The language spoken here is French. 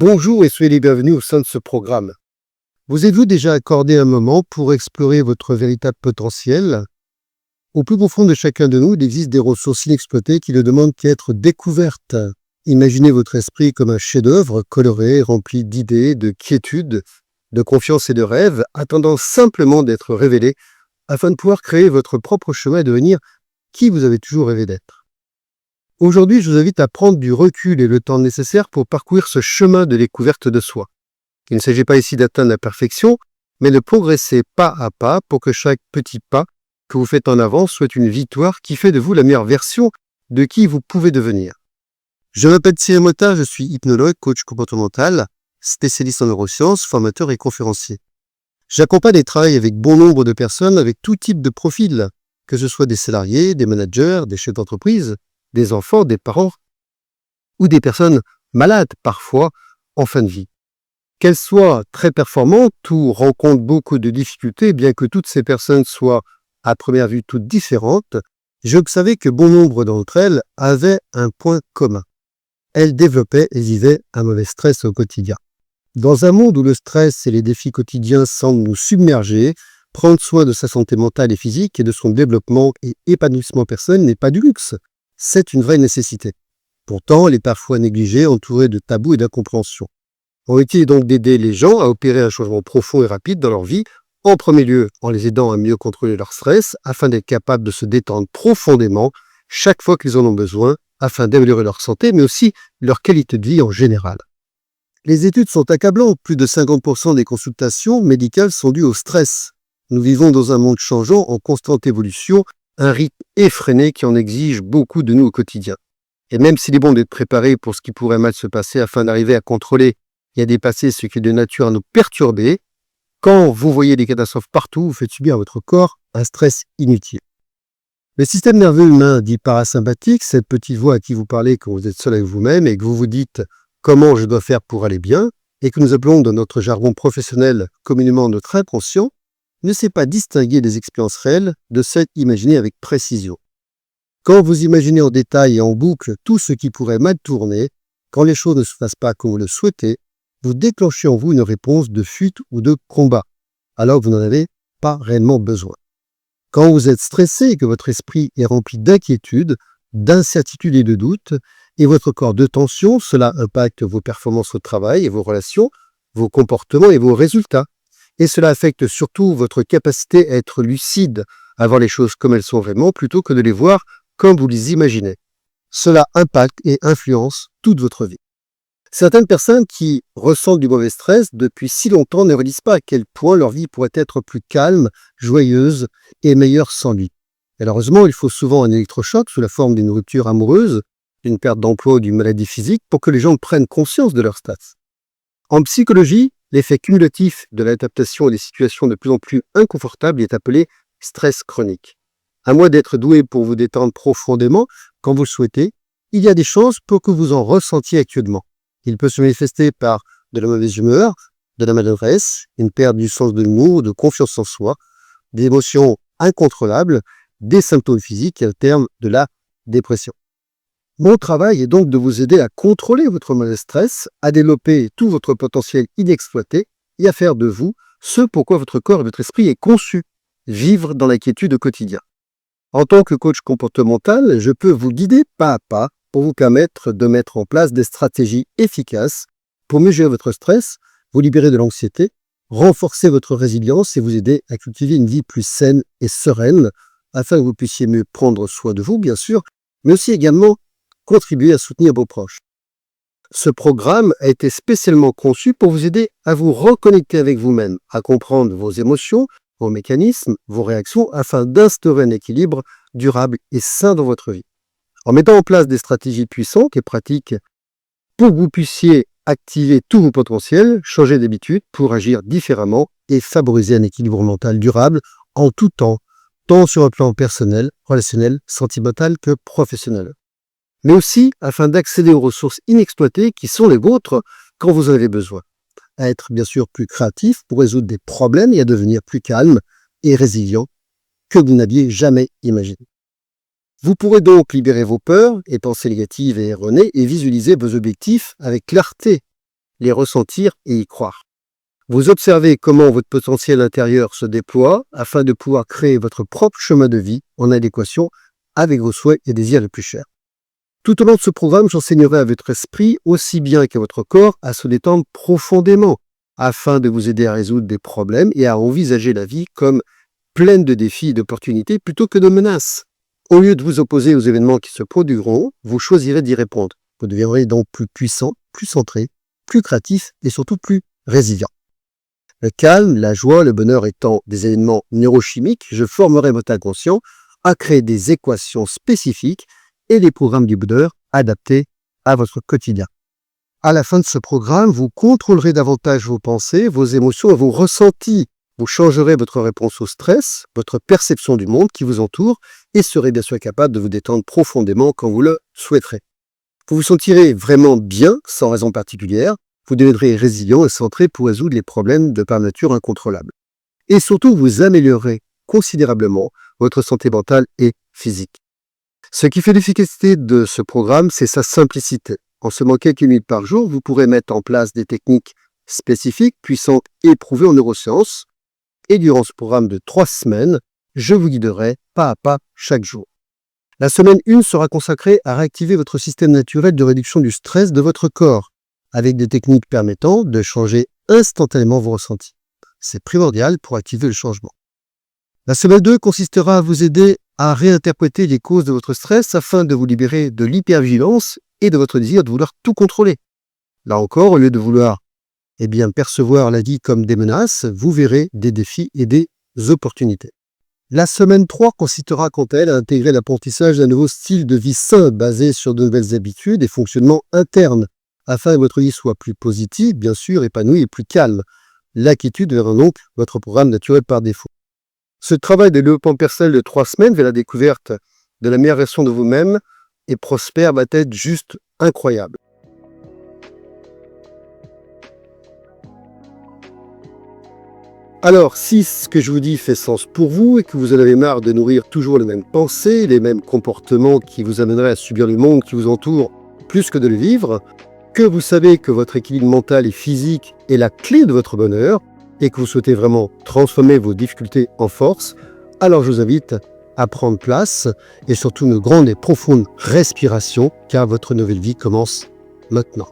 Bonjour et soyez les bienvenus au sein de ce programme. Vous êtes-vous déjà accordé un moment pour explorer votre véritable potentiel? Au plus profond de chacun de nous, il existe des ressources inexploitées qui ne demandent qu'à être découvertes. Imaginez votre esprit comme un chef-d'œuvre coloré, rempli d'idées, de quiétude, de confiance et de rêves, attendant simplement d'être révélé afin de pouvoir créer votre propre chemin et devenir qui vous avez toujours rêvé d'être. Aujourd'hui, je vous invite à prendre du recul et le temps nécessaire pour parcourir ce chemin de découverte de soi. Il ne s'agit pas ici d'atteindre la perfection, mais de progresser pas à pas pour que chaque petit pas que vous faites en avant soit une victoire qui fait de vous la meilleure version de qui vous pouvez devenir. Je m'appelle Thierry Mota, je suis hypnologue, coach comportemental, spécialiste en neurosciences, formateur et conférencier. J'accompagne et travaille avec bon nombre de personnes avec tout type de profil, que ce soit des salariés, des managers, des chefs d'entreprise, des enfants, des parents ou des personnes malades parfois en fin de vie. Qu'elles soient très performantes ou rencontrent beaucoup de difficultés, bien que toutes ces personnes soient à première vue toutes différentes, j'observais que bon nombre d'entre elles avaient un point commun. Elles développaient et vivaient un mauvais stress au quotidien. Dans un monde où le stress et les défis quotidiens semblent nous submerger, prendre soin de sa santé mentale et physique et de son développement et épanouissement personnel n'est pas du luxe. C'est une vraie nécessité. Pourtant, elle est parfois négligée, entourée de tabous et d'incompréhension. Mon métier est donc d'aider les gens à opérer un changement profond et rapide dans leur vie, en premier lieu en les aidant à mieux contrôler leur stress, afin d'être capables de se détendre profondément chaque fois qu'ils en ont besoin, afin d'améliorer leur santé, mais aussi leur qualité de vie en général. Les études sont accablantes. Plus de 50% des consultations médicales sont dues au stress. Nous vivons dans un monde changeant, en constante évolution, un rythme effréné qui en exige beaucoup de nous au quotidien. Et même s'il est bon d'être préparé pour ce qui pourrait mal se passer afin d'arriver à contrôler et à dépasser ce qui est de nature à nous perturber, quand vous voyez des catastrophes partout, vous faites subir à votre corps un stress inutile. Le système nerveux humain dit parasympathique, cette petite voix à qui vous parlez quand vous êtes seul avec vous-même et que vous vous dites « comment je dois faire pour aller bien » et que nous appelons dans notre jargon professionnel communément notre inconscient, ne sait pas distinguer les expériences réelles de celles imaginées avec précision. Quand vous imaginez en détail et en boucle tout ce qui pourrait mal tourner, quand les choses ne se passent pas comme vous le souhaitez, vous déclenchez en vous une réponse de fuite ou de combat, alors que vous n'en avez pas réellement besoin. Quand vous êtes stressé et que votre esprit est rempli d'inquiétude, d'incertitude et de doute, et votre corps de tension, cela impacte vos performances au travail et vos relations, vos comportements et vos résultats. Et cela affecte surtout votre capacité à être lucide, à voir les choses comme elles sont vraiment, plutôt que de les voir comme vous les imaginez. Cela impacte et influence toute votre vie. Certaines personnes qui ressentent du mauvais stress depuis si longtemps ne réalisent pas à quel point leur vie pourrait être plus calme, joyeuse et meilleure sans lui. Malheureusement, il faut souvent un électrochoc sous la forme d'une rupture amoureuse, d'une perte d'emploi ou d'une maladie physique pour que les gens prennent conscience de leur stress. En psychologie, l'effet cumulatif de l'adaptation à des situations de plus en plus inconfortables est appelé stress chronique. À moins d'être doué pour vous détendre profondément quand vous le souhaitez, il y a des chances pour que vous en ressentiez actuellement. Il peut se manifester par de la mauvaise humeur, de la maladresse, une perte du sens de l'humour, de confiance en soi, des émotions incontrôlables, des symptômes physiques et au terme de la dépression. Mon travail est donc de vous aider à contrôler votre mauvais stress, à développer tout votre potentiel inexploité et à faire de vous ce pourquoi votre corps et votre esprit est conçu, vivre dans la quiétude au quotidien. En tant que coach comportemental, je peux vous guider pas à pas pour vous permettre de mettre en place des stratégies efficaces pour mieux gérer votre stress, vous libérer de l'anxiété, renforcer votre résilience et vous aider à cultiver une vie plus saine et sereine afin que vous puissiez mieux prendre soin de vous, bien sûr, mais aussi également contribuer à soutenir vos proches. Ce programme a été spécialement conçu pour vous aider à vous reconnecter avec vous-même, à comprendre vos émotions, vos mécanismes, vos réactions, afin d'instaurer un équilibre durable et sain dans votre vie. En mettant en place des stratégies puissantes et pratiques pour que vous puissiez activer tous vos potentiels, changer d'habitude pour agir différemment et favoriser un équilibre mental durable en tout temps, tant sur un plan personnel, relationnel, sentimental que professionnel. Mais aussi afin d'accéder aux ressources inexploitées qui sont les vôtres quand vous en avez besoin. À être bien sûr plus créatif pour résoudre des problèmes et à devenir plus calme et résilient que vous n'aviez jamais imaginé. Vous pourrez donc libérer vos peurs et pensées négatives et erronées et visualiser vos objectifs avec clarté. les ressentir et y croire. Vous observez comment votre potentiel intérieur se déploie afin de pouvoir créer votre propre chemin de vie en adéquation avec vos souhaits et désirs les plus chers. Tout au long de ce programme, j'enseignerai à votre esprit, aussi bien qu'à votre corps, à se détendre profondément afin de vous aider à résoudre des problèmes et à envisager la vie comme pleine de défis et d'opportunités plutôt que de menaces. Au lieu de vous opposer aux événements qui se produiront, vous choisirez d'y répondre. Vous deviendrez donc plus puissant, plus centré, plus créatif et surtout plus résilient. Le calme, la joie, le bonheur étant des éléments neurochimiques, je formerai votre inconscient à créer des équations spécifiques et des programmes du bonheur adaptés à votre quotidien. À la fin de ce programme, vous contrôlerez davantage vos pensées, vos émotions et vos ressentis. Vous changerez votre réponse au stress, votre perception du monde qui vous entoure et serez bien sûr capable de vous détendre profondément quand vous le souhaiterez. Vous vous sentirez vraiment bien, sans raison particulière. Vous deviendrez résilient et centré pour résoudre les problèmes de par nature incontrôlables. Et surtout, vous améliorerez considérablement votre santé mentale et physique. Ce qui fait l'efficacité de ce programme, c'est sa simplicité. En seulement quelques minutes par jour, vous pourrez mettre en place des techniques spécifiques, puissantes et éprouvées en neurosciences. Et durant ce programme de 3 semaines, je vous guiderai pas à pas chaque jour. La semaine 1 sera consacrée à réactiver votre système naturel de réduction du stress de votre corps, avec des techniques permettant de changer instantanément vos ressentis. C'est primordial pour activer le changement. La semaine 2 consistera à vous aider à réinterpréter les causes de votre stress afin de vous libérer de l'hypervigilance et de votre désir de vouloir tout contrôler. Là encore, au lieu de vouloir percevoir la vie comme des menaces, vous verrez des défis et des opportunités. La semaine 3 consistera quant à elle à intégrer l'apprentissage d'un nouveau style de vie sain basé sur de nouvelles habitudes et fonctionnements internes afin que votre vie soit plus positive, bien sûr, épanouie et plus calme. L'inquiétude verra donc votre programme naturel par défaut. Ce travail de développement personnel de 3 semaines vers la découverte de la meilleure version de vous-même et prospère va être juste incroyable. Alors, si ce que je vous dis fait sens pour vous et que vous en avez marre de nourrir toujours les mêmes pensées, les mêmes comportements qui vous amèneraient à subir le monde qui vous entoure plus que de le vivre, que vous savez que votre équilibre mental et physique est la clé de votre bonheur et que vous souhaitez vraiment transformer vos difficultés en force, alors je vous invite à prendre place et surtout une grande et profonde respiration car votre nouvelle vie commence maintenant.